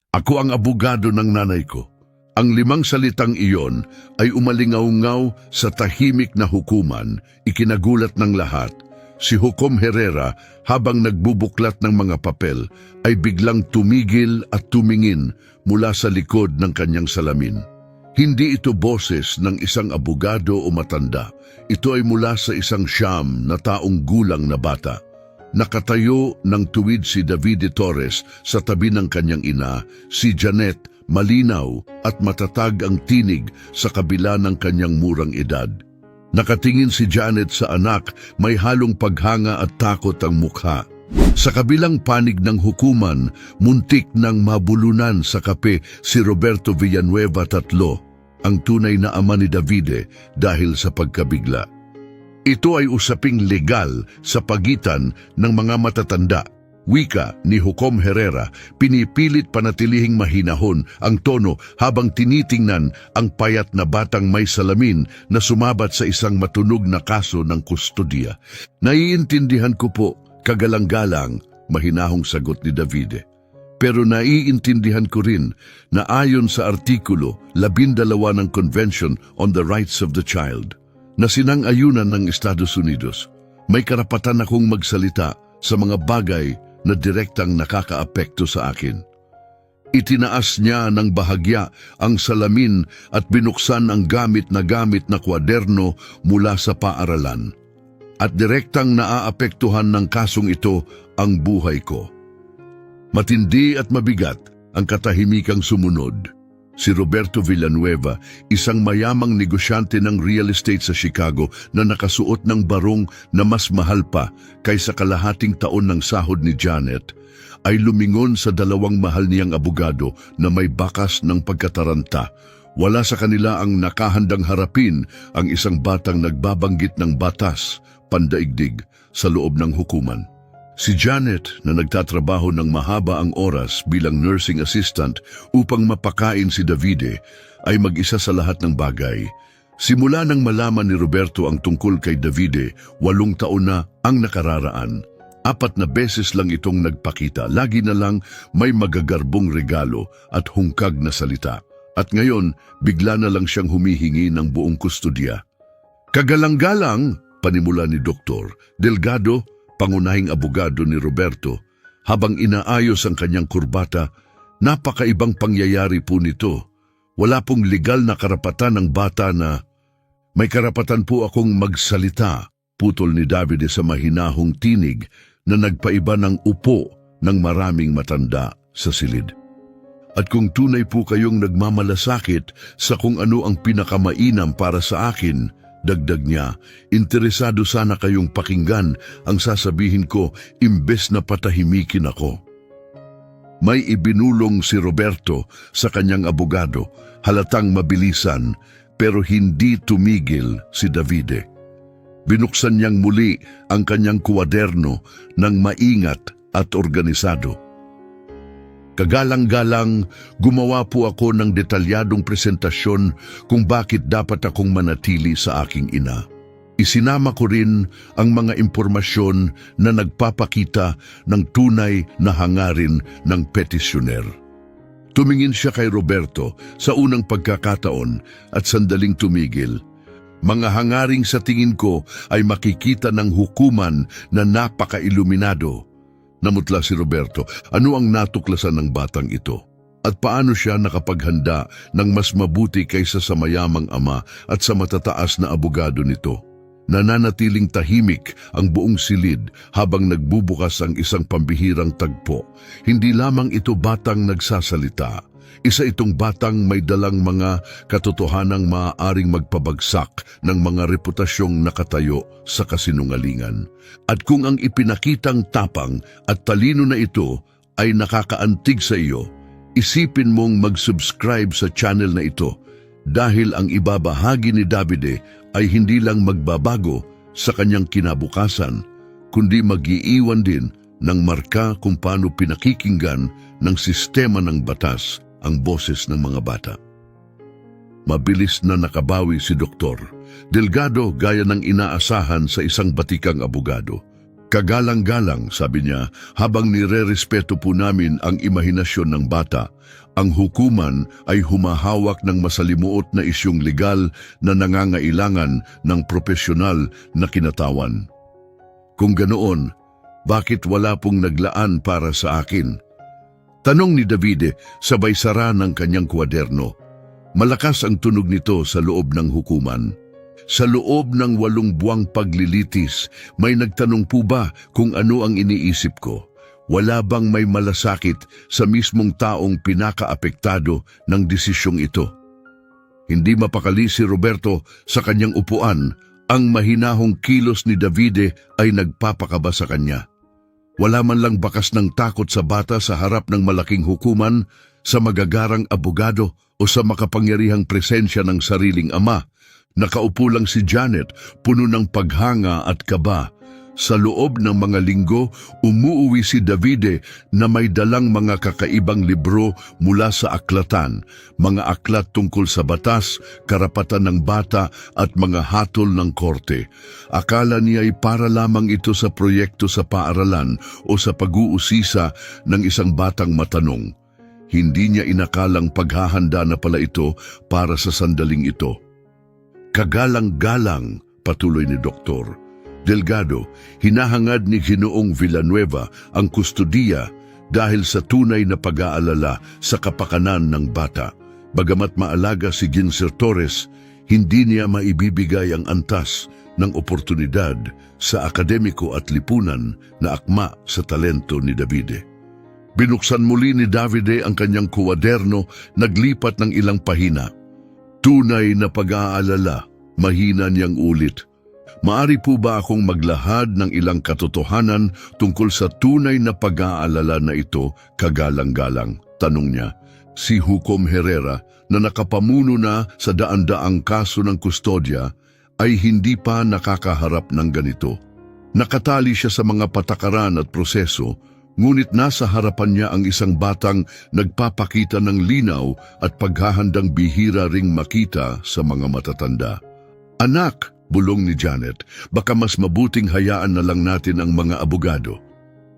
Ako ang abogado ng nanay ko. Ang 5 salitang iyon ay umalingaw-ngaw sa tahimik na hukuman, ikinagulat ng lahat. Si Hukom Herrera, habang nagbubuklat ng mga papel, ay biglang tumigil at tumingin mula sa likod ng kanyang salamin. Hindi ito boses ng isang abogado o matanda. Ito ay mula sa isang siyam na taong gulang na bata. Nakatayo ng tuwid si Davide Torres sa tabi ng kanyang ina, si Janet, malinaw at matatag ang tinig sa kabila ng kanyang murang edad. Nakatingin si Janet sa anak, may halong paghanga at takot ang mukha. Sa kabilang panig ng hukuman, muntik nang mabulunan sa kape si Roberto Villanueva III, ang tunay na ama ni Davide dahil sa pagkabigla. Ito ay usaping legal sa pagitan ng mga matatanda. Wika ni Hukom Herrera, pinipilit panatilihing mahinahon ang tono habang tinitingnan ang payat na batang may salamin na sumabat sa isang matunog na kaso ng kustodiya. Naiintindihan ko po, kagalang-galang, mahinahong sagot ni Davide. Pero naiintindihan ko rin na ayon sa Artikulo 12 ng Convention on the Rights of the Child, na sinang-ayunan ng Estados Unidos, may karapatan akong magsalita sa mga bagay na direktang nakakaapekto sa akin. Itinaas niya ng bahagya ang salamin at binuksan ang gamit na kwaderno mula sa paaralan. At direktang naaapektuhan ng kasong ito ang buhay ko. Matindi at mabigat ang katahimikang sumunod. Si Roberto Villanueva, isang mayamang negosyante ng real estate sa Chicago na nakasuot ng barong na mas mahal pa kaysa kalahating taon ng sahod ni Janet, ay lumingon sa 2 mahal niyang abogado na may bakas ng pagkataranta. Wala sa kanila ang nakahandang harapin ang isang batang nagbabanggit ng batas, pandaigdig, sa loob ng hukuman. Si Janet na nagtatrabaho ng mahaba ang oras bilang nursing assistant upang mapakain si Davide ay mag-isa sa lahat ng bagay. Simula nang malaman ni Roberto ang tungkol kay Davide, 8 taon na ang nakararaan. 4 na beses lang itong nagpakita, lagi na lang may magagarbong regalo at hungkag na salita. At ngayon, bigla na lang siyang humihingi ng buong kustodya. Kagalang-galang, panimula ni Dr. Delgado, pangunahing abogado ni Roberto, habang inaayos ang kanyang kurbata, napakaibang pangyayari po nito. Wala pong legal na karapatan ng bata na, may karapatan po akong magsalita, putol ni Davide sa mahinahong tinig na nagpaiba ng upo ng maraming matanda sa silid. At kung tunay po kayong nagmamalasakit sa kung ano ang pinakamainam para sa akin, dagdag niya, interesado sana kayong pakinggan ang sasabihin ko imbes na patahimikin ako. May ibinulong si Roberto sa kanyang abogado, halatang mabilisan, pero hindi tumigil si Davide. Binuksan niyang muli ang kanyang kwaderno ng maingat at organisado. Kagalang-galang, gumawa po ako ng detalyadong presentasyon kung bakit dapat akong manatili sa aking ina. Isinama ko rin ang mga impormasyon na nagpapakita ng tunay na hangarin ng petisyoner. Tumingin siya kay Roberto sa unang pagkakataon at sandaling tumigil. Mga hangaring sa tingin ko ay makikita ng hukuman na napaka-iluminado. Namutla si Roberto, ano ang natuklasan ng batang ito? At paano siya nakapaghanda ng mas mabuti kaysa sa mayamang ama at sa matataas na abogado nito? Nananatiling tahimik ang buong silid habang nagbubukas ang isang pambihirang tagpo. Hindi lamang ito batang nagsasalita. Isa itong batang may dalang mga katotohanang maaaring magpabagsak ng mga reputasyong nakatayo sa kasinungalingan. At kung ang ipinakitang tapang at talino na ito ay nakakaantig sa iyo, isipin mong mag-subscribe sa channel na ito dahil ang ibabahagi ni Davide ay hindi lang magbabago sa kanyang kinabukasan, kundi mag-iiwan din ng marka kung paano pinakikinggan ng sistema ng batas ang boses ng mga bata. Mabilis na nakabawi si Dr. Delgado gaya ng inaasahan sa isang batikang abogado. Kagalang-galang, sabi niya, habang nire-respeto po namin ang imahinasyon ng bata, ang hukuman ay humahawak ng masalimuot na isyung legal na nangangailangan ng propesyonal na kinatawan. Kung ganoon, bakit wala pong naglaan para sa akin? Tanong ni Davide sabay sara ng kanyang kwaderno. Malakas ang tunog nito sa loob ng hukuman. Sa loob ng 8 buwang paglilitis, may nagtanong po ba kung ano ang iniisip ko? Wala bang may malasakit sa mismong taong pinakaapektado ng desisyong ito? Hindi mapakali si Roberto sa kanyang upuan. Ang mahinahong kilos ni Davide ay nagpapakaba sa kanya. Wala man lang bakas ng takot sa bata sa harap ng malaking hukuman, sa magagarang abogado o sa makapangyarihang presensya ng sariling ama. Nakaupo lang si Janet, puno ng paghanga at kaba. Sa loob ng mga linggo, umuuwi si Davide na may dalang mga kakaibang libro mula sa aklatan, mga aklat tungkol sa batas, karapatan ng bata at mga hatol ng korte. Akala niya ay para lamang ito sa proyekto sa paaralan o sa pag-uusisa ng isang batang matanong. Hindi niya inakalang paghahanda na pala ito para sa sandaling ito. Kagalang-galang, patuloy ni Dr. Delgado, hinahangad ni Ginoong Villanueva ang kustodiya dahil sa tunay na pag-aalala sa kapakanan ng bata. Bagamat maalaga si Ginser Torres, hindi niya maibibigay ang antas ng oportunidad sa akademiko at lipunan na akma sa talento ni Davide. Binuksan muli ni Davide ang kanyang kuwaderno, naglipat ng ilang pahina. Tunay na pag-aalala, mahina niyang ulit. Maari po ba akong maglahad ng ilang katotohanan tungkol sa tunay na pag-aalala na ito, kagalang-galang? Tanong niya. Si Hukom Herrera, na nakapamuno na sa daan-daang kaso ng kustodya, ay hindi pa nakakaharap ng ganito. Nakatali siya sa mga patakaran at proseso, ngunit nasa harapan niya ang isang batang nagpapakita ng linaw at paghahandang bihira ring makita sa mga matatanda. Anak, bulong ni Janet, baka mas mabuting hayaan na lang natin ang mga abogado.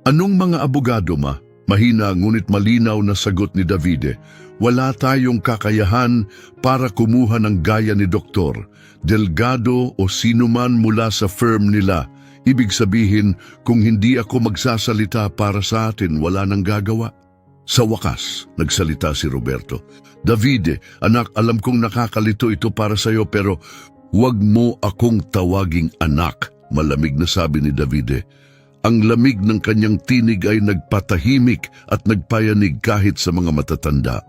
Anong mga abogado, ma? Mahina ngunit malinaw na sagot ni Davide. Wala tayong kakayahan para kumuha ng gaya ni Dr. Delgado o sinuman mula sa firm nila. Ibig sabihin, kung hindi ako magsasalita para sa atin, wala nang gagawa. Sa wakas, nagsalita si Roberto. Davide, anak, alam kong nakakalito ito para sa iyo pero huwag mo akong tawaging anak, malamig na sabi ni Davide. Ang lamig ng kanyang tinig ay nagpatahimik at nagpayanig kahit sa mga matatanda.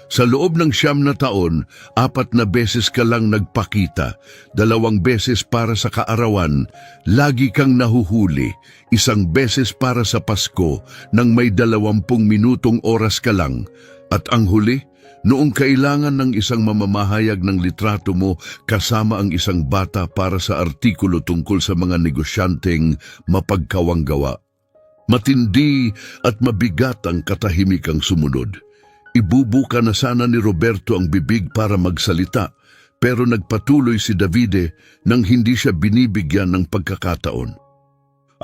Sa loob ng 9 na taon, 4 na beses ka lang nagpakita, 2 beses para sa kaarawan, lagi kang nahuhuli, 1 beses para sa Pasko nang may 20 minutong oras ka lang, at ang huli, noong kailangan ng isang mamamahayag ng litrato mo kasama ang isang bata para sa artikulo tungkol sa mga negosyanteng mapagkawanggawa. Matindi at mabigat ang katahimikang sumunod. Ibubuka na sana ni Roberto ang bibig para magsalita, pero nagpatuloy si Davide nang hindi siya binibigyan ng pagkakataon.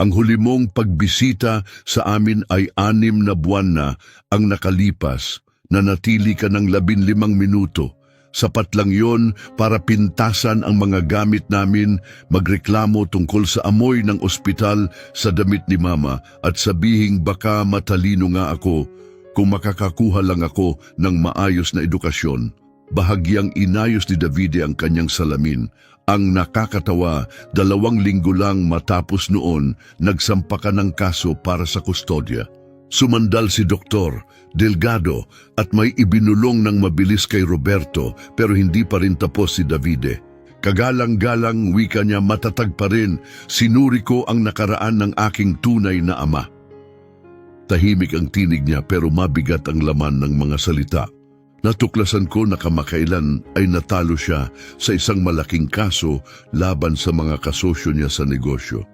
Ang huli mong pagbisita sa amin ay 6 na buwan na ang nakalipas, na natili ka ng 15 minuto. Sapat lang yon para pintasan ang mga gamit namin, magreklamo tungkol sa amoy ng ospital sa damit ni Mama at sabihing baka matalino nga ako kung makakakuha lang ako ng maayos na edukasyon. Bahagyang inayos ni Davide ang kanyang salamin. Ang nakakatawa, 2 linggo lang matapos noon, nagsampa ka ng kaso para sa kustodya. Sumandal si Dr. Delgado at may ibinulong ng mabilis kay Roberto pero hindi pa rin tapos si Davide. Kagalang-galang wika niya, matatag pa rin, sinuri ko ang nakaraan ng aking tunay na ama. Tahimik ang tinig niya pero mabigat ang laman ng mga salita. Natuklasan ko na kamakailan ay natalo siya sa isang malaking kaso laban sa mga kasosyo niya sa negosyo.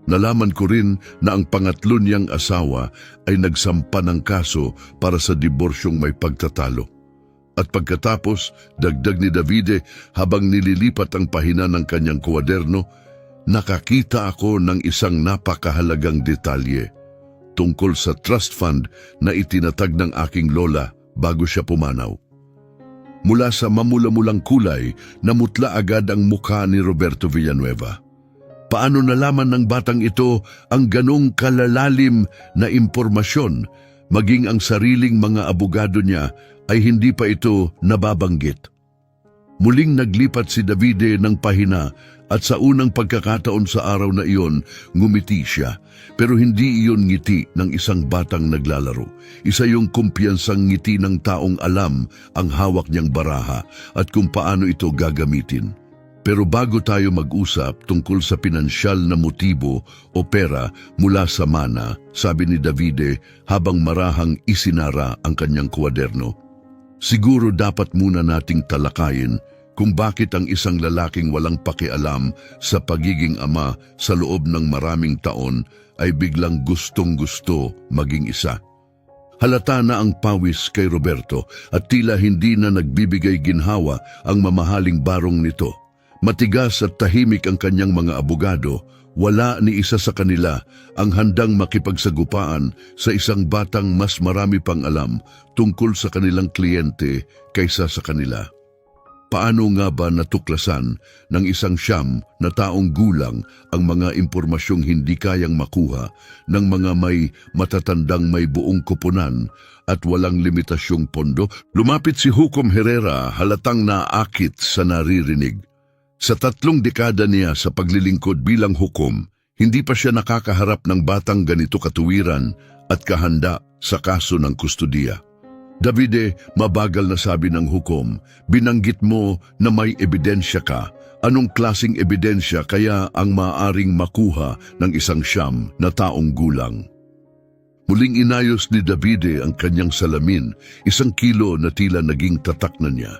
Nalaman ko rin na ang pangatlo niyang asawa ay nagsampa ng kaso para sa diborsyong may pagtatalo. At pagkatapos, dagdag ni Davide habang nililipat ang pahina ng kanyang kwaderno, nakakita ako ng isang napakahalagang detalye tungkol sa trust fund na itinatag ng aking lola bago siya pumanaw. Mula sa mamula-mulang kulay, namutla agad ang mukha ni Roberto Villanueva. Paano nalaman ng batang ito ang ganong kalalalim na impormasyon, maging ang sariling mga abogado niya ay hindi pa ito nababanggit? Muling naglipat si Davide ng pahina at sa unang pagkakataon sa araw na iyon, ngumiti siya. Pero hindi iyon ngiti ng isang batang naglalaro. Isa yung kumpiyansang ngiti ng taong alam ang hawak niyang baraha at kung paano ito gagamitin. Pero bago tayo mag-usap tungkol sa pinansyal na motibo o pera mula sa mana, sabi ni Davide habang marahang isinara ang kanyang kwaderno, siguro dapat muna nating talakayin kung bakit ang isang lalaking walang pakialam sa pagiging ama sa loob ng maraming taon ay biglang gustong-gusto maging isa. Halata na ang pawis kay Roberto at tila hindi na nagbibigay ginhawa ang mamahaling barong nito. Matigas at tahimik ang kanyang mga abogado, wala ni isa sa kanila ang handang makipagsagupaan sa isang batang mas marami pang alam tungkol sa kanilang kliyente kaysa sa kanila. Paano nga ba natuklasan ng isang siyam na taong gulang ang mga impormasyong hindi kayang makuha ng mga may matatandang may buong koponan at walang limitasyong pondo? Lumapit si Hukom Herrera, halatang naakit sa naririnig. Sa 3 dekada niya sa paglilingkod bilang hukom, hindi pa siya nakakaharap ng batang ganito katuwiran at kahanda sa kaso ng kustudiya. Davide, mabagal na sabi ng hukom, binanggit mo na may ebidensya ka. Anong klasing ebidensya kaya ang maaring makuha ng isang siyam na taong gulang? Muling inayos ni Davide ang kanyang salamin, 1 kilo na tila naging tatak na niya.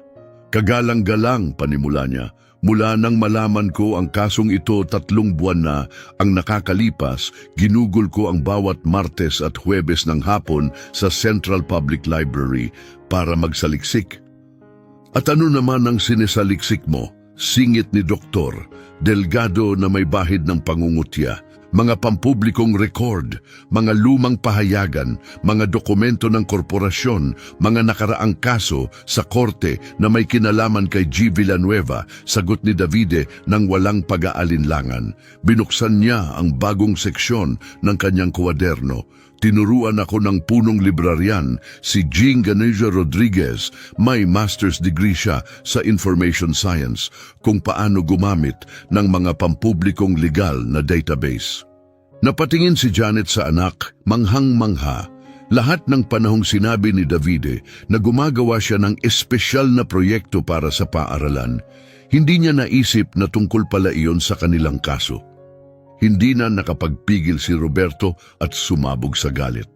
Kagalang-galang panimula niya, mula nang malaman ko ang kasong ito 3 buwan na ang nakakalipas, ginugol ko ang bawat Martes at Huwebes ng hapon sa Central Public Library para magsaliksik. At ano naman ang sinesaliksik mo? Singit ni Doktor, Delgado na may bahid ng pangungutya, mga pampublikong record, mga lumang pahayagan, mga dokumento ng korporasyon, mga nakaraang kaso sa korte na may kinalaman kay G. Villanueva, sagot ni Davide nang walang pag-aalinlangan. Binuksan niya ang bagong seksyon ng kanyang kwaderno. Tinuruan ako ng punong librarian, si Jean Ganeja Rodriguez, may master's degree siya sa information science, kung paano gumamit ng mga pampublikong legal na database. Napatingin si Janet sa anak, manghang-mangha. Lahat ng panahong sinabi ni Davide na gumagawa siya ng espesyal na proyekto para sa paaralan, hindi niya naisip na tungkol pala iyon sa kanilang kaso. Hindi na nakapagpigil si Roberto at sumabog sa galit.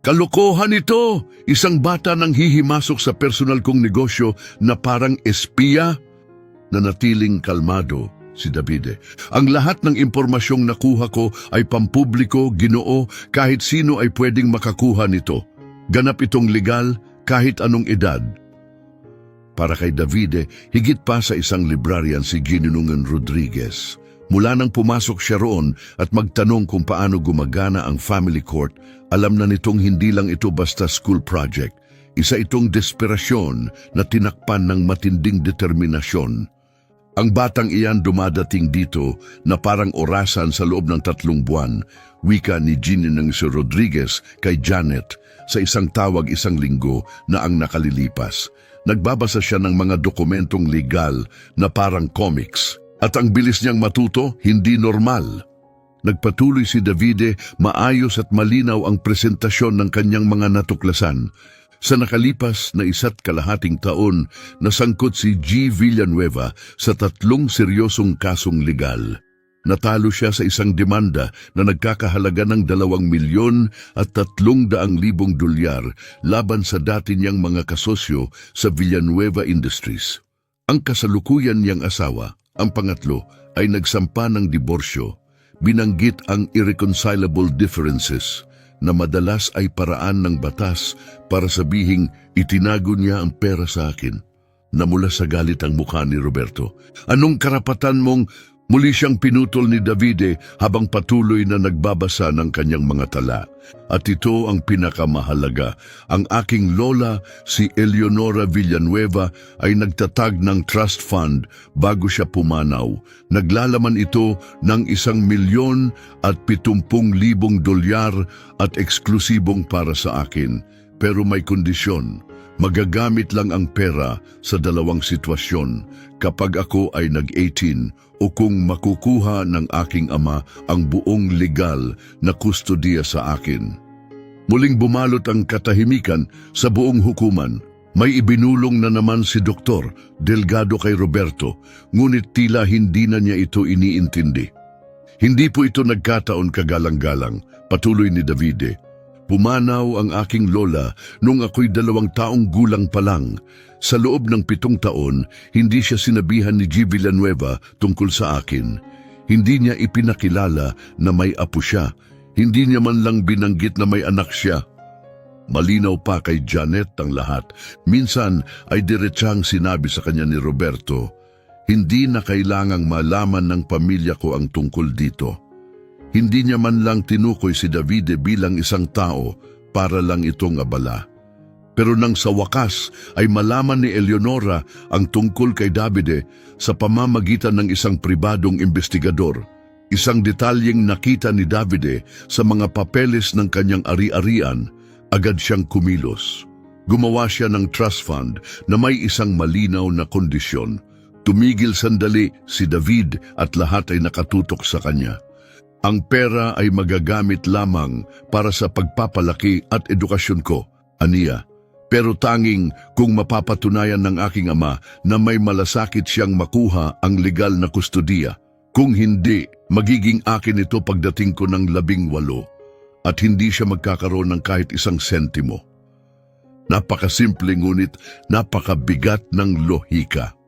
Kalokohan ito! Isang bata nang hihimasok sa personal kong negosyo na parang espiya? Nanatiling kalmado si Davide. Ang lahat ng impormasyong nakuha ko ay pampubliko, Ginoo, kahit sino ay pwedeng makakuha nito. Ganap itong legal kahit anong edad. Para kay Davide, higit pa sa isang librarian si Ginunungan Rodriguez. Mula nang pumasok siya roon at magtanong kung paano gumagana ang family court, alam na nitong hindi lang ito basta school project. Isa itong desperasyon na tinakpan ng matinding determinasyon. Ang batang iyan dumadating dito na parang orasan sa loob ng 3 buwan, wika ni Ginny ng si Rodriguez kay Janet sa isang tawag 1 linggo na ang nakalilipas. Nagbabasa siya ng mga dokumentong legal na parang comics. At ang bilis niyang matuto, hindi normal. Nagpatuloy si Davide, maayos at malinaw ang presentasyon ng kanyang mga natuklasan. Sa nakalipas na 1.5 taon, nasangkot si G. Villanueva sa 3 seryosong kasong legal. Natalo siya sa isang demanda na nagkakahalaga ng 2,300,000 dolyar laban sa dati niyang mga kasosyo sa Villanueva Industries. Ang kasalukuyan niyang asawa, ang pangatlo, ay nagsampa ng diborsyo. Binanggit ang irreconcilable differences na madalas ay paraan ng batas para sabihing itinago niya ang pera sa akin. Namula sa galit ang mukha ni Roberto. Anong karapatan mong Muli siyang pinutol ni Davide habang patuloy na nagbabasa ng kanyang mga tala. At ito ang pinakamahalaga. Ang aking lola, si Eleonora Villanueva, ay nagtatag ng trust fund bago siya pumanaw. Naglalaman ito ng 1,070,000 dolyar at eksklusibong para sa akin. Pero may kondisyon. Magagamit lang ang pera sa dalawang sitwasyon, kapag ako ay nag-18 o kung makukuha ng aking ama ang buong legal na kustodiya sa akin. Muling bumalot ang katahimikan sa buong hukuman. May ibinulong na naman si Dr. Delgado kay Roberto, ngunit tila hindi na niya ito iniintindi. Hindi po ito nagkataon kagalang-galang, patuloy ni Davide. Pumanaw ang aking lola nung ako'y 2 taong gulang pa lang. Sa loob ng 7 taon, hindi siya sinabihan ni G. Villanueva tungkol sa akin. Hindi niya ipinakilala na may apo siya. Hindi niya man lang binanggit na may anak siya. Malinaw pa kay Janet ang lahat. Minsan ay diretsang sinabi sa kanya ni Roberto, hindi na kailangang malaman ng pamilya ko ang tungkol dito. Hindi niya man lang tinukoy si Davide bilang isang tao para lang itong abala. Pero nang sa wakas ay malaman ni Eleonora ang tungkol kay Davide sa pamamagitan ng isang pribadong investigador, isang detalyeng nakita ni Davide sa mga papeles ng kanyang ari-arian, agad siyang kumilos. Gumawa siya ng trust fund na may isang malinaw na kondisyon. Tumigil sandali si David at lahat ay nakatutok sa kanya. Ang pera ay magagamit lamang para sa pagpapalaki at edukasyon ko, aniya. Pero tanging kung mapapatunayan ng aking ama na may malasakit siyang makuha ang legal na kustodiya. Kung hindi, magiging akin ito pagdating ko ng 18 at hindi siya magkakaroon ng kahit 1 sentimo. Napakasimple ngunit napakabigat ng lohika.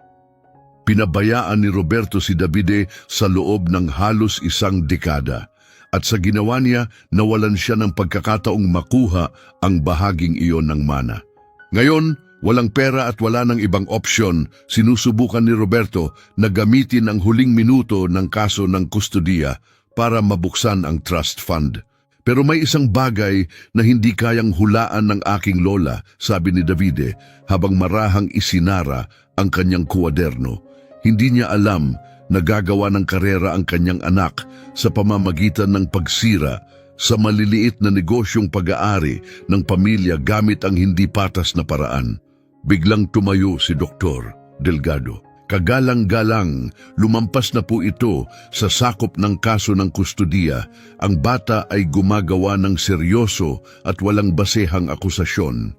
Pinabayaan ni Roberto si Davide sa loob ng halos 1 dekada at sa ginawa niya nawalan siya ng pagkakataong makuha ang bahaging iyon ng mana. Ngayon, walang pera at wala ng ibang opsyon, sinusubukan ni Roberto na gamitin ang huling minuto ng kaso ng kustodiya para mabuksan ang trust fund. Pero may isang bagay na hindi kayang hulaan ng aking lola, sabi ni Davide habang marahang isinara ang kanyang kuwaderno. Hindi niya alam na gagawa ng karera ang kanyang anak sa pamamagitan ng pagsira sa maliliit na negosyong pag-aari ng pamilya gamit ang hindi patas na paraan. Biglang tumayo si Dr. Delgado. Kagalang-galang, lumampas na po ito sa sakop ng kaso ng kustodiya. Ang bata ay gumagawa ng seryoso at walang basehang akusasyon.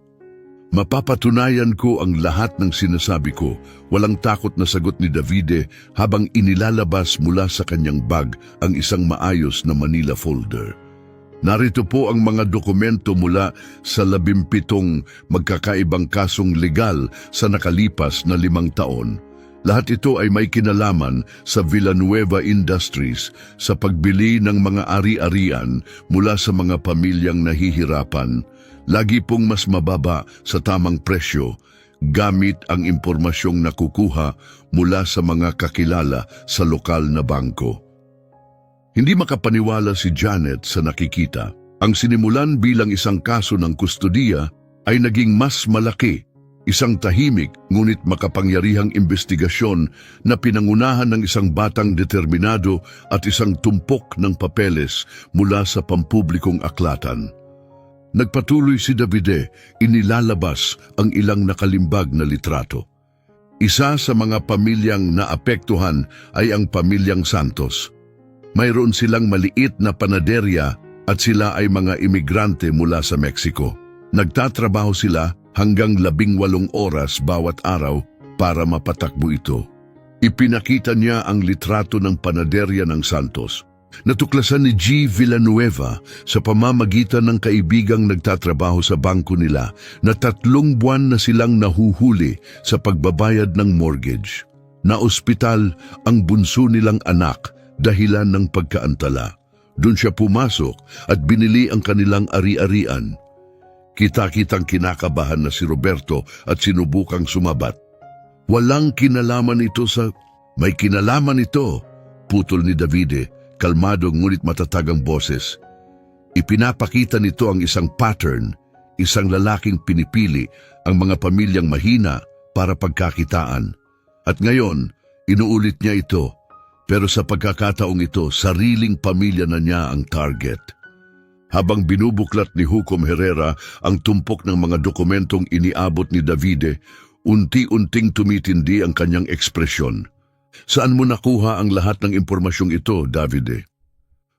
Mapapatunayan ko ang lahat ng sinasabi ko, walang takot na sagot ni Davide habang inilalabas mula sa kanyang bag ang isang maayos na Manila folder. Narito po ang mga dokumento mula sa 17 magkakaibang kasong legal sa nakalipas na 5 taon. Lahat ito ay may kinalaman sa Villanueva Industries sa pagbili ng mga ari-arian mula sa mga pamilyang nahihirapan. Lagi pong mas mababa sa tamang presyo gamit ang impormasyong nakukuha mula sa mga kakilala sa lokal na bangko. Hindi makapaniwala si Janet sa nakikita. Ang sinimulan bilang isang kaso ng kustodiya ay naging mas malaki, isang tahimik ngunit makapangyarihang investigasyon na pinangunahan ng isang batang determinado at isang tumpok ng papeles mula sa pampublikong aklatan. Nagpatuloy si Davide, inilalabas ang ilang nakalimbag na litrato. Isa sa mga pamilyang naapektuhan ay ang pamilyang Santos. Mayroon silang maliit na panaderya at sila ay mga imigrante mula sa Mexico. Nagtatrabaho sila hanggang 18 oras bawat araw para mapatakbo ito. Ipinakita niya ang litrato ng panaderya ng Santos. Natuklasan ni G. Villanueva sa pamamagitan ng kaibigang nagtatrabaho sa bangko nila na 3 buwan na silang nahuhuli sa pagbabayad ng mortgage. Naospital ang bunso nilang anak dahilan ng pagkaantala. Doon siya pumasok at binili ang kanilang ari-arian. Kita-kitang kinakabahan na si Roberto at sinubukang sumabat. Walang kinalaman ito sa... May kinalaman ito. putol ni Davide, kalmado ngunit matatag ang boses. Ipinapakita nito ang isang pattern, isang lalaking pinipili ang mga pamilyang mahina para pagkakitaan. At ngayon, inuulit niya ito, pero sa pagkakataong ito, sariling pamilya na niya ang target. Habang binubuklat ni Hukom Herrera ang tumpok ng mga dokumentong iniabot ni Davide, unti-unting tumitindi ang kanyang ekspresyon. Saan mo nakuha ang lahat ng impormasyong ito, Davide?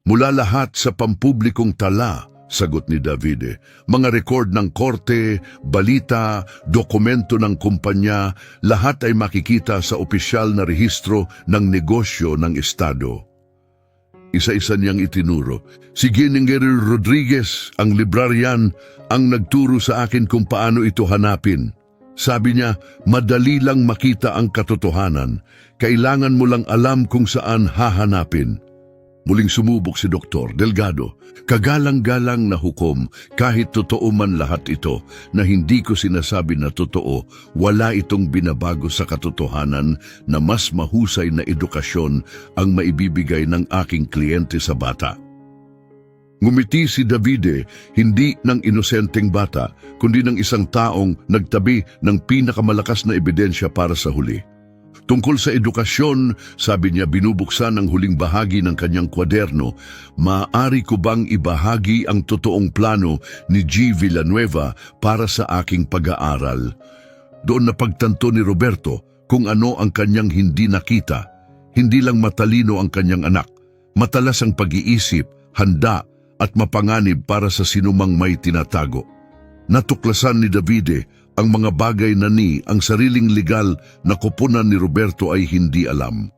Mula lahat sa pampublikong tala, sagot ni Davide. Mga record ng korte, balita, dokumento ng kumpanya, lahat ay makikita sa opisyal na rehistro ng negosyo ng Estado. Isa-isa niyang itinuro. Si Gininger Rodriguez, ang librarian, ang nagturo sa akin kung paano ito hanapin. Sabi niya, madali lang makita ang katotohanan. Kailangan mo lang alam kung saan hahanapin. Muling sumubok si Dr. Delgado. Kagalang-galang na hukom, kahit totoo man lahat ito, na hindi ko sinasabi na totoo, wala itong binabago sa katotohanan na mas mahusay na edukasyon ang maibibigay ng aking kliyente sa bata. Ngumiti si Davide, hindi ng inosenteng bata, kundi ng isang taong nagtabi ng pinakamalakas na ebidensya para sa huli. Tungkol sa edukasyon, sabi niya binubuksan ang huling bahagi ng kanyang kwaderno, maaari ko bang ibahagi ang totoong plano ni G. Villanueva para sa aking pag-aaral? Doon napagtanto ni Roberto kung ano ang kanyang hindi nakita. Hindi lang matalino ang kanyang anak, matalas ang pag-iisip, handa at mapanganib para sa sinumang may tinatago. Natuklasan ni Davide ang mga bagay na ang sariling legal na koponan ni Roberto ay hindi alam.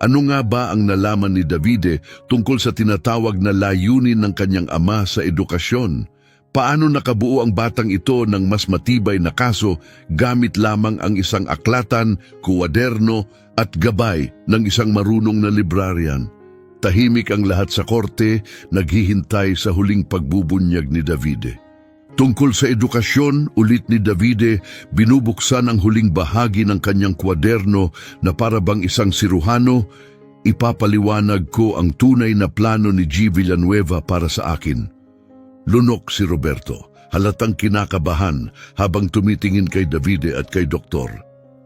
Ano nga ba ang nalaman ni Davide tungkol sa tinatawag na layunin ng kanyang ama sa edukasyon? Paano nakabuo ang batang ito ng mas matibay na kaso gamit lamang ang isang aklatan, kuwaderno at gabay ng isang marunong na librarian? Tahimik ang lahat sa korte, naghihintay sa huling pagbubunyag ni Davide. Tungkol sa edukasyon, ulit ni Davide, binubuksan ang huling bahagi ng kanyang kwaderno na para bang isang siruhano, ipapaliwanag ko ang tunay na plano ni G. Villanueva para sa akin. Lunok si Roberto, halatang kinakabahan habang tumitingin kay Davide at kay Dr.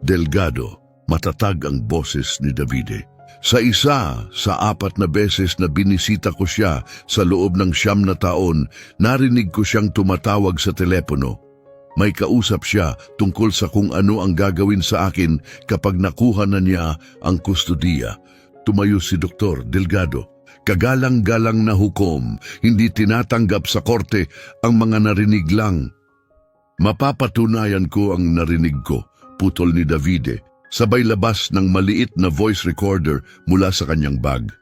Delgado. Matatag ang boses ni Davide. Sa 4 na beses na binisita ko siya sa loob ng 9 na taon, narinig ko siyang tumatawag sa telepono. May kausap siya tungkol sa kung ano ang gagawin sa akin kapag nakuha na niya ang kustodiya. Tumayo si Dr. Delgado. Kagalang-galang na hukom, hindi tinatanggap sa korte ang mga narinig lang. Mapapatunayan ko ang narinig ko, putol ni Davide. Sabay labas ng maliit na voice recorder mula sa kanyang bag.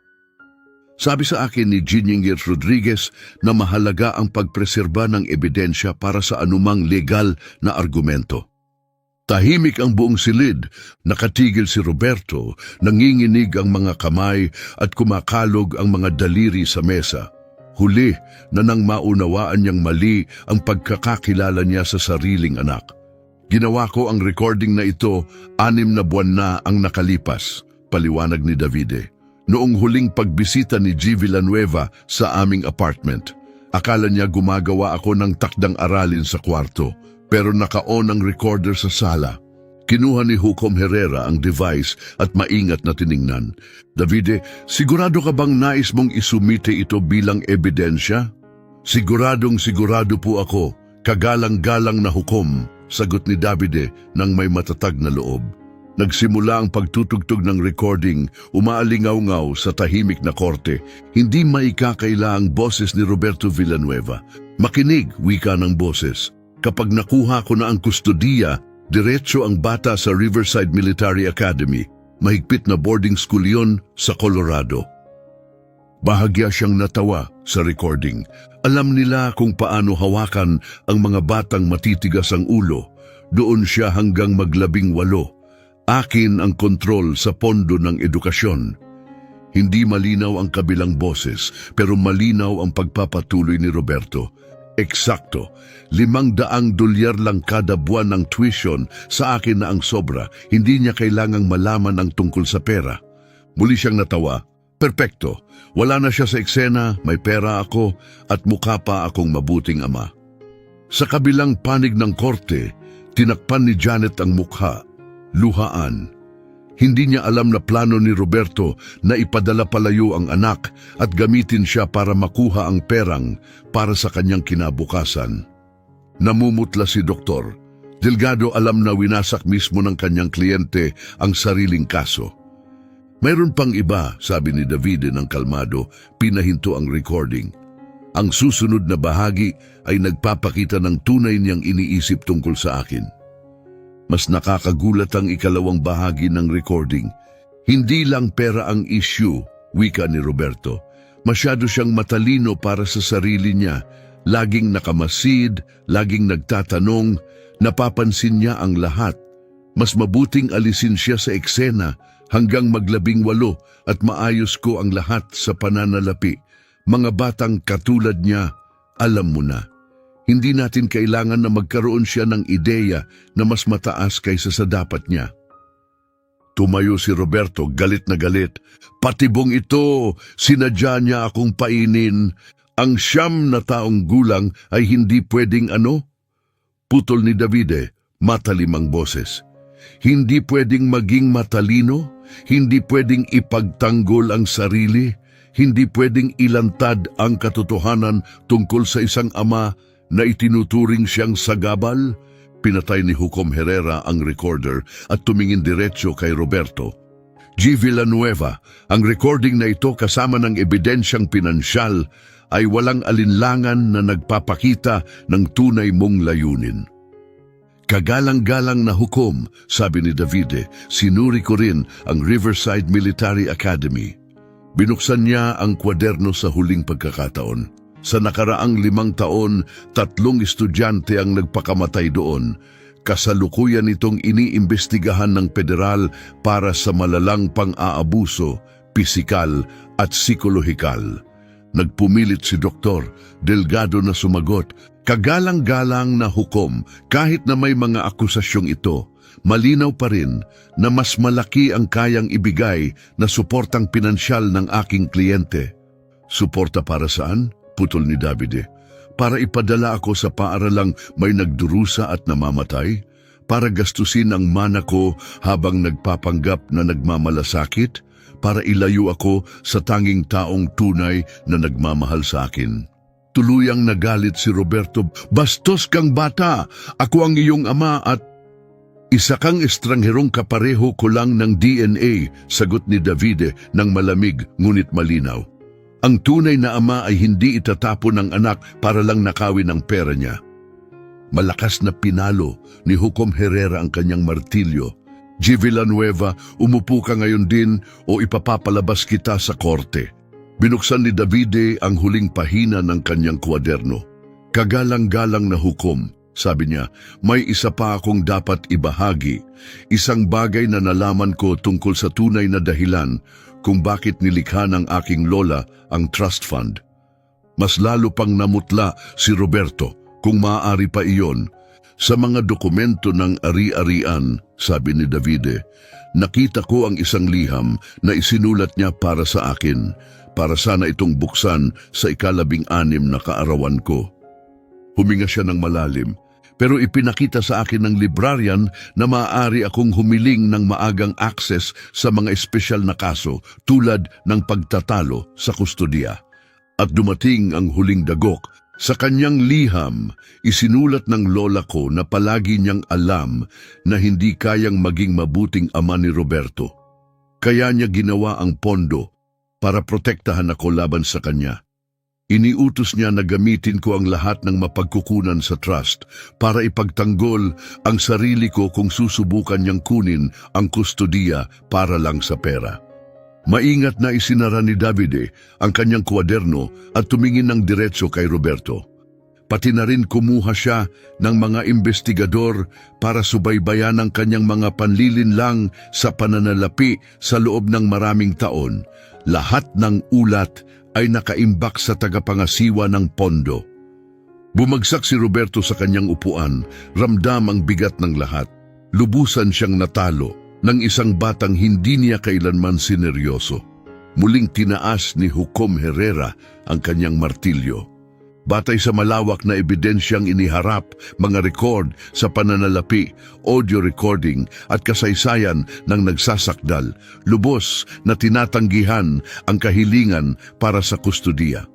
Sabi sa akin ni Gininger Rodriguez na mahalaga ang pagpreserba ng ebidensya para sa anumang legal na argumento. Tahimik ang buong silid, nakatigil si Roberto, nanginginig ang mga kamay at kumakalog ang mga daliri sa mesa. Huli na nang maunawaan niyang mali ang pagkakakilala niya sa sariling anak. Ginawa ko ang recording na ito, 6 na buwan na ang nakalipas, paliwanag ni Davide. Noong huling pagbisita ni G. Villanueva sa aming apartment, akala niya gumagawa ako ng takdang aralin sa kwarto, pero naka-on ang recorder sa sala. Kinuha ni Hukom Herrera ang device at maingat na tiningnan. Davide, sigurado ka bang nais mong isumite ito bilang ebidensya? Siguradong sigurado po ako, kagalang-galang na hukom, sagot ni Davide nang may matatag na loob. Nagsimula ang pagtutugtog ng recording, umaalingaw-ngaw sa tahimik na korte. Hindi maikakaila ang boses ni Roberto Villanueva. Makinig, wika ng boses. Kapag nakuha ko na ang kustodiya, diretso ang bata sa Riverside Military Academy. Mahigpit na boarding school yon sa Colorado. Bahagya siyang natawa sa recording. Alam nila kung paano hawakan ang mga batang matitigas ang ulo. Doon siya hanggang mag-18. Akin ang kontrol sa pondo ng edukasyon. Hindi malinaw ang kabilang boses, pero malinaw ang pagpapatuloy ni Roberto. Eksakto, $500 lang kada buwan ng tuition, sa akin na ang sobra. Hindi niya kailangang malaman ang tungkol sa pera. Muli siyang natawa. Perpekto. Wala na siya sa eksena, may pera ako at mukha pa akong mabuting ama. Sa kabilang panig ng korte, tinakpan ni Janet ang mukha. Luhaan. Hindi niya alam na plano ni Roberto na ipadala palayo ang anak at gamitin siya para makuha ang perang para sa kanyang kinabukasan. Namumutla si Doktor. Delgado alam na winasak mismo ng kanyang kliyente ang sariling kaso. Mayroon pang iba, sabi ni Davide ng kalmado, pinahinto ang recording. Ang susunod na bahagi ay nagpapakita ng tunay niyang iniisip tungkol sa akin. Mas nakakagulat ang ikalawang bahagi ng recording. Hindi lang pera ang issue, wika ni Roberto. Masyado siyang matalino para sa sarili niya. Laging nakamasid, laging nagtatanong, napapansin niya ang lahat. Mas mabuting alisin siya sa eksena hanggang mag-18 at maayos ko ang lahat sa pananalapi. Mga batang katulad niya, alam mo na. Hindi natin kailangan na magkaroon siya ng ideya na mas mataas kaysa sa dapat niya. Tumayo si Roberto, galit na galit. Patibong ito, sinadya niya akong painin. Ang 9 na taong gulang ay hindi pwedeng ano? Putol ni Davide, matalimang boses. Hindi pwedeng maging matalino? Hindi pwedeng ipagtanggol ang sarili? Hindi pwedeng ilantad ang katotohanan tungkol sa isang ama na itinuturing siyang sagabal? Pinatay ni Hukom Herrera ang recorder at tumingin diretso kay Roberto. G. Villanueva, ang recording na ito kasama ng ebidensyang pinansyal ay walang alinlangan na nagpapakita ng tunay mong layunin. Kagalang-galang na hukom, sabi ni Davide, sinuri ko rin ang Riverside Military Academy. Binuksan niya ang kwaderno sa huling pagkakataon. Sa nakaraang 5 taon, 3 estudyante ang nagpakamatay doon. Kasalukuyan itong iniimbestigahan ng federal para sa malalang pang-aabuso, pisikal at psikolohikal. Nagpumilit si Dr. Delgado na sumagot, kagalang-galang na hukom, kahit na may mga akusasyong ito, malinaw pa rin na mas malaki ang kayang ibigay na suportang pinansyal ng aking kliyente. Suporta para saan? Putol ni Davide. Para ipadala ako sa paaralang may nagdurusa at namamatay? Para gastusin ang mana ko habang nagpapanggap na nagmamalasakit? Para ilayo ako sa tanging taong tunay na nagmamahal sa akin? Tuluyang nagalit si Roberto. Bastos kang bata! Ako ang iyong ama at... Isa kang estrangherong kapareho ko lang ng DNA, sagot ni Davide ng malamig ngunit malinaw. Ang tunay na ama ay hindi itatapon ng anak para lang nakawin ang pera niya. Malakas na pinalo ni Hukom Herrera ang kanyang martilyo. G. Villanueva, umupo ka ngayon din o ipapapalabas kita sa korte. Binuksan ni Davide ang huling pahina ng kanyang kwaderno. Kagalang-galang na hukom, sabi niya, may isa pa akong dapat ibahagi. Isang bagay na nalaman ko tungkol sa tunay na dahilan kung bakit nilikha ng aking lola ang trust fund. Mas lalo pang namutla si Roberto, kung maaari pa iyon. Sa mga dokumento ng ari-arian, sabi ni Davide, nakita ko ang isang liham na isinulat niya para sa akin, para sana itong buksan sa 16 na kaarawan ko. Huminga siya ng malalim, pero ipinakita sa akin ng librarian na maaari akong humiling ng maagang access sa mga espesyal na kaso tulad ng pagtatalo sa kustodiya. At dumating ang huling dagok. Sa kanyang liham, isinulat ng lola ko na palagi niyang alam na hindi kayang maging mabuting ama ni Roberto. Kaya niya ginawa ang pondo para protektahan ako laban sa kanya. Iniutos niya na gamitin ko ang lahat ng mapagkukunan sa trust para ipagtanggol ang sarili ko kung susubukan niyang kunin ang kustodiya para lang sa pera. Maingat na isinara ni Davide ang kanyang kwaderno at tumingin ng diretso kay Roberto. Pati na rin kumuha siya ng mga investigador para subaybayan ang kanyang mga panlilinlang sa pananalapi sa loob ng maraming taon. Lahat ng ulat ay nakaimbak sa tagapangasiwa ng pondo. Bumagsak si Roberto sa kanyang upuan, ramdam ang bigat ng lahat. Lubusan siyang natalo. ng isang batang hindi niya kailanman sineryoso. Muling tinaas ni Hukom Herrera ang kanyang martilyo. Batay sa malawak na ebidensyang iniharap, mga record sa pananalapi, audio recording at kasaysayan ng nagsasakdal, lubos na tinatanggihan ang kahilingan para sa kustudiya.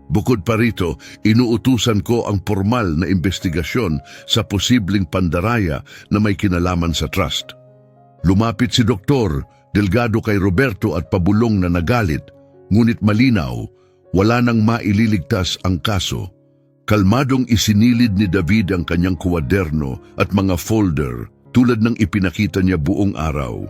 Bukod pa rito, inuutusan ko ang formal na investigasyon sa posibleng pandaraya na may kinalaman sa trust. Lumapit si Doktor Delgado kay Roberto at pabulong na nagalit, ngunit malinaw, wala nang maililigtas ang kaso. Kalmadong isinilid ni David ang kanyang kuwaderno at mga folder tulad ng ipinakita niya buong araw.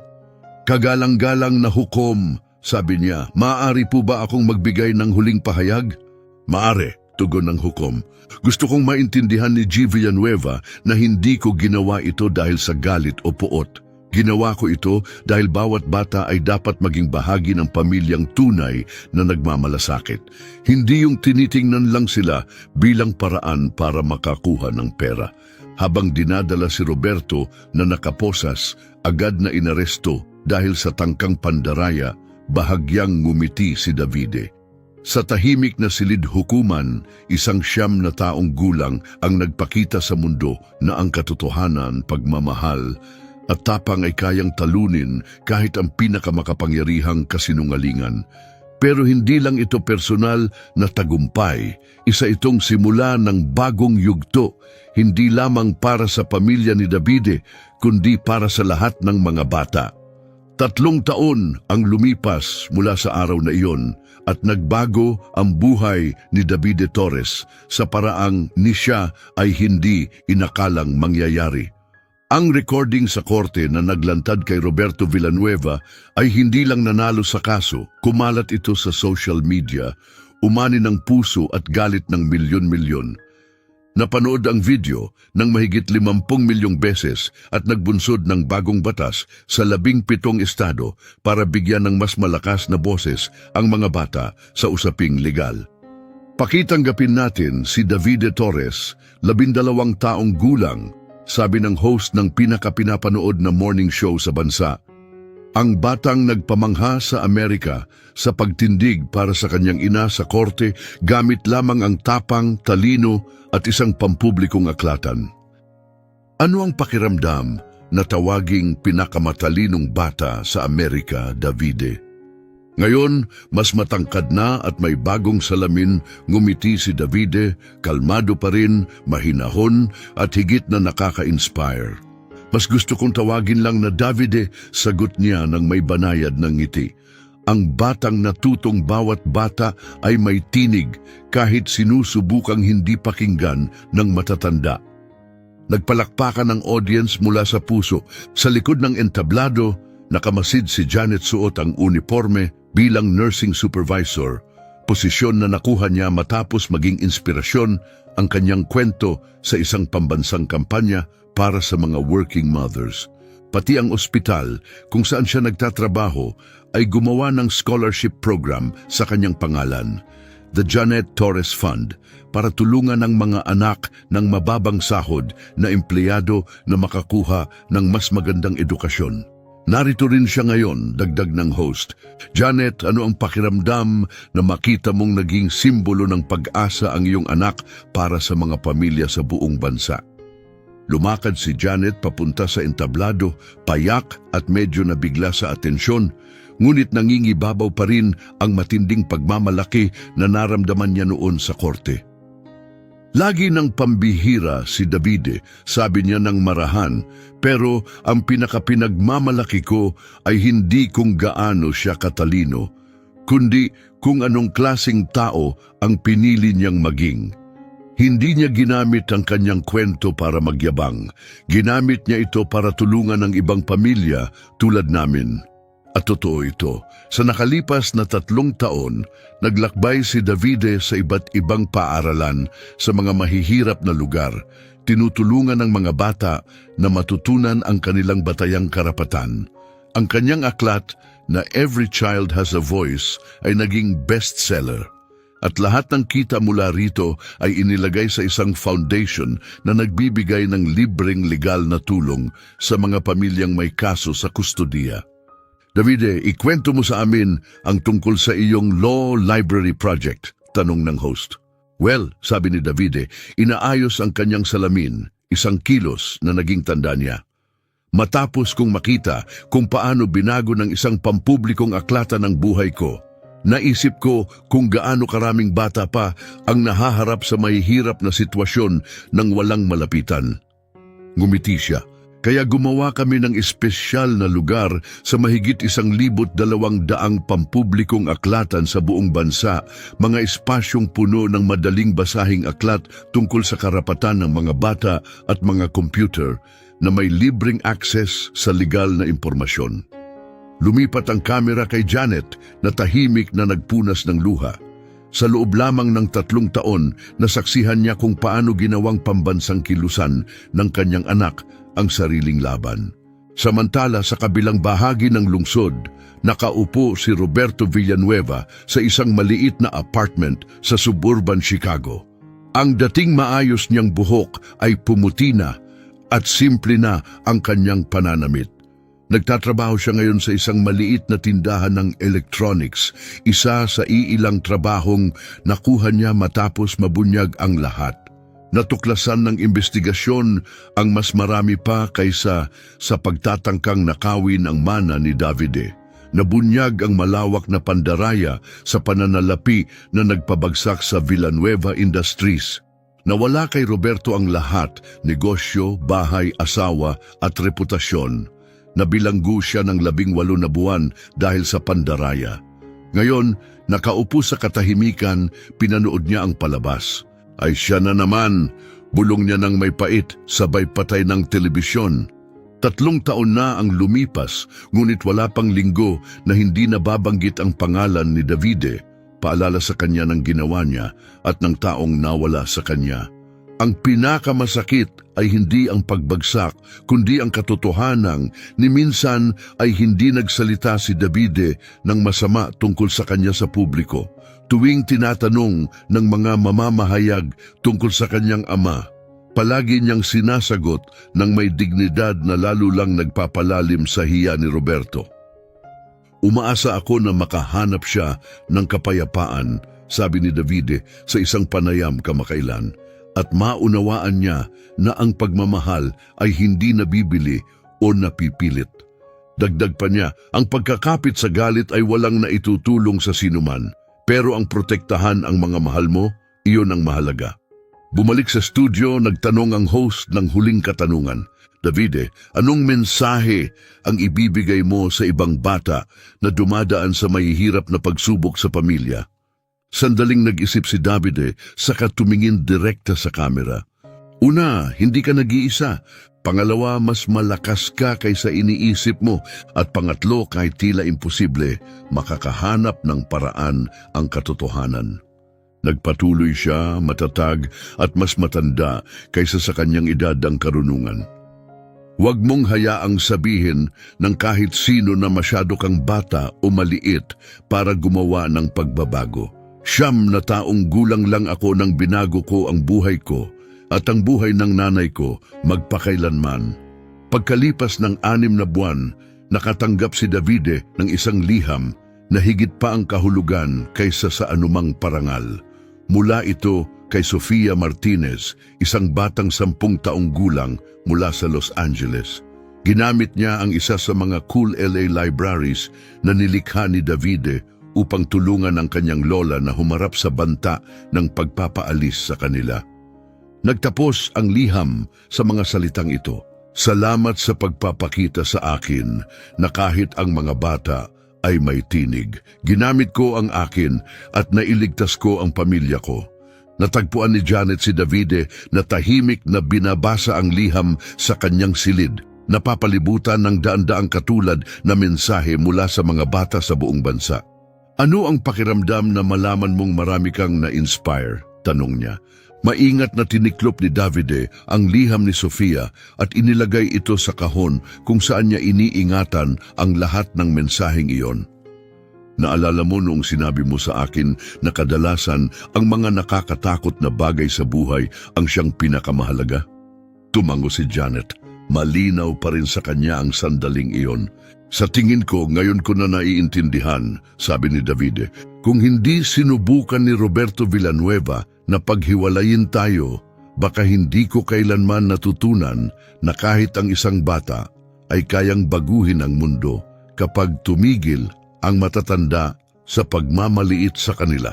Kagalang-galang na Hukom, sabi niya, maaari po ba akong magbigay ng huling pahayag? Maari, tugon ng Hukom. Gusto kong maintindihan ni G. Villanueva na hindi ko ginawa ito dahil sa galit o puot. Ginawa ko ito dahil bawat bata ay dapat maging bahagi ng pamilyang tunay na nagmamalasakit. Hindi yung tinitingnan lang sila bilang paraan para makakuha ng pera. Habang dinadala si Roberto na nakaposas, agad na inaresto dahil sa tangkang pandaraya, bahagyang ngumiti si Davide. Sa tahimik na silid hukuman, isang 9 na taong gulang ang nagpakita sa mundo na ang katotohanan, pagmamahal, at tapang ay kayang talunin kahit ang pinakamakapangyarihang kasinungalingan. Pero hindi lang ito personal na tagumpay. Isa itong simula ng bagong yugto, hindi lamang para sa pamilya ni Davide, kundi para sa lahat ng mga bata. 3 taon ang lumipas mula sa araw na iyon at nagbago ang buhay ni Davide Torres sa paraang ni siya ay hindi inakalang mangyayari. Ang recording sa korte na naglantad kay Roberto Villanueva ay hindi lang nanalo sa kaso, kumalat ito sa social media, umani ng puso at galit ng milyon-milyon. Napanood ang video ng mahigit 50 milyong beses at nagbunsod ng bagong batas sa 17 estado para bigyan ng mas malakas na boses ang mga bata sa usaping legal. Pakitanggapin natin si Davide Torres, 12 taong gulang, sabi ng host ng pinakapinapanood na morning show sa bansa. Ang batang nagpamangha sa Amerika sa pagtindig para sa kanyang ina sa korte gamit lamang ang tapang, talino at isang pampublikong aklatan. Ano ang pakiramdam na tawaging pinakamatalinong bata sa Amerika, Davide? Ngayon, mas matangkad na at may bagong salamin, ngumiti si Davide, kalmado pa rin, mahinahon at higit na nakaka-inspire. Mas gusto kong tawagin lang na Davide, sagot niya ng may banayad ng ngiti. Ang batang natutong bawat bata ay may tinig kahit sinusubukang hindi pakinggan ng matatanda. Nagpalakpakan ang audience mula sa puso. Sa likod ng entablado, nakamasid si Janet suot ang uniforme bilang nursing supervisor, posisyon na nakuha niya matapos maging inspirasyon ang kanyang kwento sa isang pambansang kampanya para sa mga working mothers. Pati ang ospital kung saan siya nagtatrabaho ay gumawa ng scholarship program sa kanyang pangalan, the Janet Torres Fund, para tulungan ang mga anak ng mababang sahod na empleyado na makakuha ng mas magandang edukasyon. Narito rin siya ngayon, dagdag ng host. Janet, ano ang pakiramdam na makita mong naging simbolo ng pag-asa ang iyong anak para sa mga pamilya sa buong bansa? Lumakad si Janet papunta sa entablado, payak at medyo nabigla sa atensyon, ngunit nangingibabaw pa rin ang matinding pagmamalaki na naramdaman niya noon sa korte. Lagi ng pambihira si Davide, sabi niya ng marahan, pero ang pinakapinagmamalaki ko ay hindi kung gaano siya katalino, kundi kung anong klaseng tao ang pinili niyang maging. Hindi niya ginamit ang kanyang kwento para magyabang, ginamit niya ito para tulungan ang ibang pamilya tulad namin. At totoo ito, sa nakalipas na 3 taon, naglakbay si Davide sa iba't ibang paaralan sa mga mahihirap na lugar, tinutulungan ng mga bata na matutunan ang kanilang batayang karapatan. Ang kanyang aklat na Every Child Has a Voice ay naging bestseller. At lahat ng kita mula rito ay inilagay sa isang foundation na nagbibigay ng libreng legal na tulong sa mga pamilyang may kaso sa kustodiya. Davide, ikwento mo sa amin ang tungkol sa iyong Law Library Project, tanong ng host. Well, sabi ni Davide, inaayos ang kanyang salamin, 1 kilos na naging tanda niya. Matapos kong makita kung paano binago ng isang pampublikong aklatan ng buhay ko, naisip ko kung gaano karaming bata pa ang nahaharap sa mahihirap na sitwasyon ng walang malapitan. Ngumiti siya. Kaya gumawa kami ng espesyal na lugar sa mahigit 1,200 pampublikong aklatan sa buong bansa, mga espasyong puno ng madaling basahing aklat tungkol sa karapatan ng mga bata at mga computer na may libreng access sa legal na impormasyon. Lumipat ang kamera kay Janet na tahimik na nagpunas ng luha. Sa loob lamang ng 3 taon, nasaksihan niya kung paano ginawang pambansang kilusan ng kanyang anak ang sariling laban. Samantala sa kabilang bahagi ng lungsod, nakaupo si Roberto Villanueva sa isang maliit na apartment sa suburban Chicago. Ang dating maayos niyang buhok ay pumuti na at simple na ang kanyang pananamit. Nagtatrabaho siya ngayon sa isang maliit na tindahan ng electronics, isa sa iilang trabahong nakuha niya matapos mabunyag ang lahat. Natuklasan ng investigasyon ang mas marami pa kaysa sa pagtatangkang nakawin ang mana ni Davide. Nabunyag ang malawak na pandaraya sa pananalapi na nagpabagsak sa Villanueva Industries. Nawala kay Roberto ang lahat, negosyo, bahay, asawa at reputasyon. Nabilanggo siya ng 18 na buwan dahil sa pandaraya. Ngayon, nakaupo sa katahimikan, pinanood niya ang palabas. Ay siya na naman, bulong niya ng may pait, sabay patay ng telebisyon. 3 taon na ang lumipas, ngunit wala pang linggo na hindi nababanggit ang pangalan ni Davide, paalala sa kanya ng ginawa niya at ng taong nawala sa kanya. Ang pinakamasakit ay hindi ang pagbagsak, kundi ang katotohanang ni minsan ay hindi nagsalita si Davide ng masama tungkol sa kanya sa publiko. Tuwing tinatanong ng mga mamamahayag tungkol sa kanyang ama, palagi niyang sinasagot ng may dignidad na lalo lang nagpapalalim sa hiya ni Roberto. Umaasa ako na makahanap siya ng kapayapaan, sabi ni Davide sa isang panayam kamakailan, at maunawaan niya na ang pagmamahal ay hindi nabibili o napipilit. Dagdag pa niya, ang pagkakapit sa galit ay walang naitutulong sa sinuman. Pero ang protektahan ang mga mahal mo, iyon ang mahalaga. Bumalik sa studio, nagtanong ang host ng huling katanungan. Davide, anong mensahe ang ibibigay mo sa ibang bata na dumadaan sa mahihirap na pagsubok sa pamilya? Sandaling nag-isip si Davide, saka tumingin direkta sa kamera. Una, hindi ka nag-iisa. Pangalawa, mas malakas ka kaysa iniisip mo. At pangatlo, kahit tila imposible, makakahanap ng paraan ang katotohanan. Nagpatuloy siya, matatag at mas matanda kaysa sa kanyang edad ang karunungan. Huwag mong hayaang sabihin ng kahit sino na masyado kang bata o maliit para gumawa ng pagbabago. 9 na taong gulang lang ako nang binago ko ang buhay ko at ang buhay ng nanay ko magpakailanman. Pagkalipas ng 6 na buwan, nakatanggap si Davide ng isang liham na higit pa ang kahulugan kaysa sa anumang parangal. Mula ito kay Sofia Martinez, isang batang 10 taong gulang mula sa Los Angeles. Ginamit niya ang isa sa mga cool LA libraries na nilikha ni Davide upang tulungan ang kanyang lola na humarap sa banta ng pagpapaalis sa kanila. Nagtapos ang liham sa mga salitang ito, "Salamat sa pagpapakita sa akin na kahit ang mga bata ay may tinig. Ginamit ko ang akin at nailigtas ko ang pamilya ko." Natagpuan ni Janet si Davide na tahimik na binabasa ang liham sa kanyang silid, napapalibutan ng daan-daang katulad na mensahe mula sa mga bata sa buong bansa. "Ano ang pakiramdam na malaman mong marami kang na-inspire?" tanong niya. Maingat na tiniklop ni Davide ang liham ni Sofia at inilagay ito sa kahon kung saan niya iniingatan ang lahat ng mensaheng iyon. Naalala mo noong sinabi mo sa akin na kadalasan ang mga nakakatakot na bagay sa buhay ang siyang pinakamahalaga? Tumango si Janet. Malinaw pa rin sa kanya ang sandaling iyon. Sa tingin ko, ngayon ko na naiintindihan, sabi ni Davide, kung hindi sinubukan ni Roberto Villanueva na paghiwalayin tayo, baka hindi ko kailanman natutunan na kahit ang isang bata ay kayang baguhin ang mundo kapag tumigil ang matatanda sa pagmamaliit sa kanila.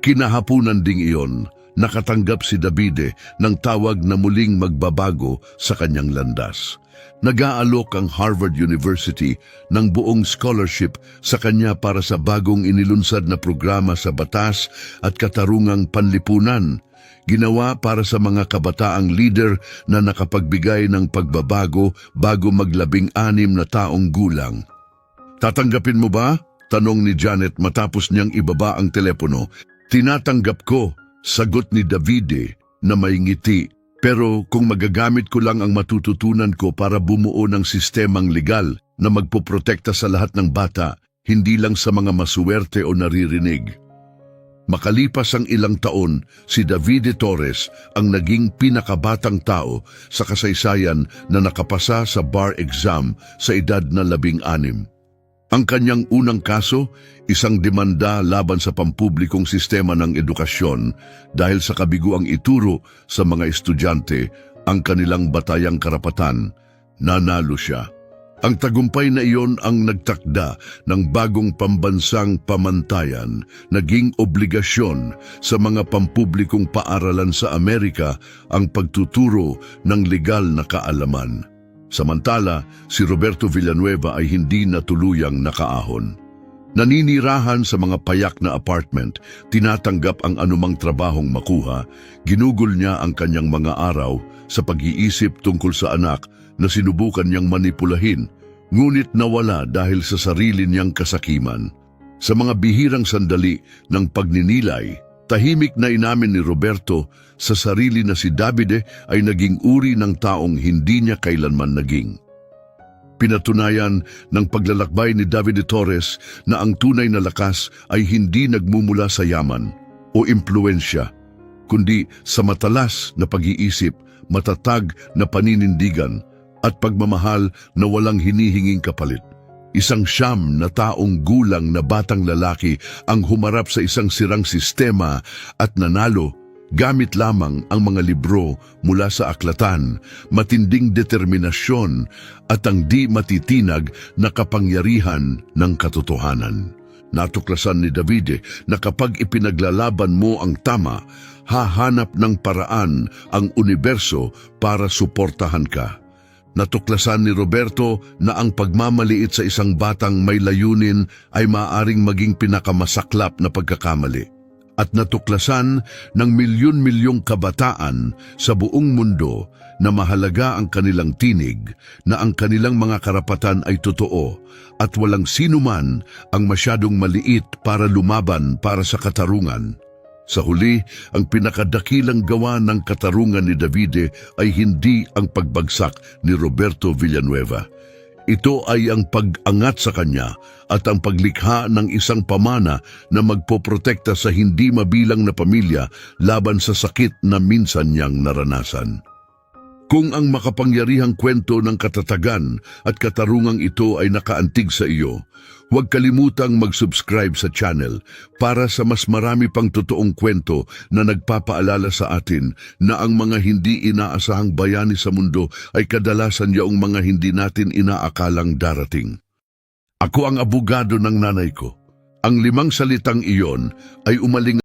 Kinahapunan ding iyon, nakatanggap si Davide ng tawag na muling magbabago sa kanyang landas. Nag-aalok ang Harvard University ng buong scholarship sa kanya para sa bagong inilunsad na programa sa batas at katarungang panlipunan. Ginawa para sa mga kabataang leader na nakapagbigay ng pagbabago bago maglabing-anim na taong gulang. Tatanggapin mo ba? Tanong ni Janet matapos niyang ibaba ang telepono. Tinatanggap ko, sagot ni Davide na may ngiti. Pero kung magagamit ko lang ang matututunan ko para bumuo ng sistemang legal na magpoprotekta sa lahat ng bata, hindi lang sa mga masuwerte o naririnig. Makalipas ang ilang taon, si Davide Torres ang naging pinakabatang tao sa kasaysayan na nakapasa sa bar exam sa edad na 16. Ang kanyang unang kaso, isang demanda laban sa pampublikong sistema ng edukasyon dahil sa kabiguang ituro sa mga estudyante ang kanilang batayang karapatan. Nanalo siya. Ang tagumpay na iyon ang nagtakda ng bagong pambansang pamantayan, naging obligasyon sa mga pampublikong paaralan sa Amerika ang pagtuturo ng legal na kaalaman. Samantala, si Roberto Villanueva ay hindi na tuluyang nakaahon. Naninirahan sa mga payak na apartment, tinatanggap ang anumang trabahong makuha, ginugol niya ang kanyang mga araw sa pag-iisip tungkol sa anak na sinubukan niyang manipulahin, ngunit nawala dahil sa sarili niyang kasakiman. Sa mga bihirang sandali ng pagninilay, tahimik na inamin ni Roberto sa sarili na si Davide ay naging uri ng taong hindi niya kailanman naging. Pinatunayan ng paglalakbay ni Davide Torres na ang tunay na lakas ay hindi nagmumula sa yaman o impluensya, kundi sa matalas na pag-iisip, matatag na paninindigan at pagmamahal na walang hinihinging kapalit. Isang 9 na taong gulang na batang lalaki ang humarap sa isang sirang sistema at nanalo gamit lamang ang mga libro mula sa aklatan, matinding determinasyon at ang di matitinag na kapangyarihan ng katotohanan. Natuklasan ni Davide na kapag ipinaglalaban mo ang tama, hahanap ng paraan ang universo para suportahan ka. Natuklasan ni Roberto na ang pagmamaliit sa isang batang may layunin ay maaaring maging pinakamasaklap na pagkakamali. At natuklasan ng milyon-milyong kabataan sa buong mundo na mahalaga ang kanilang tinig, na ang kanilang mga karapatan ay totoo at walang sinuman ang masyadong maliit para lumaban para sa katarungan. Sa huli, ang pinakadakilang gawa ng katarungan ni Davide ay hindi ang pagbagsak ni Roberto Villanueva. Ito ay ang pag-angat sa kanya at ang paglikha ng isang pamana na magpoprotekta sa hindi mabilang na pamilya laban sa sakit na minsan niyang naranasan. Kung ang makapangyarihang kwento ng katatagan at katarungang ito ay nakaantig sa iyo, huwag kalimutang mag-subscribe sa channel para sa mas marami pang totoong kwento na nagpapaalala sa atin na ang mga hindi inaasahang bayani sa mundo ay kadalasan yaong mga hindi natin inaakalang darating. Ako ang abogado ng nanay ko. Ang 5 salitang iyon ay umaling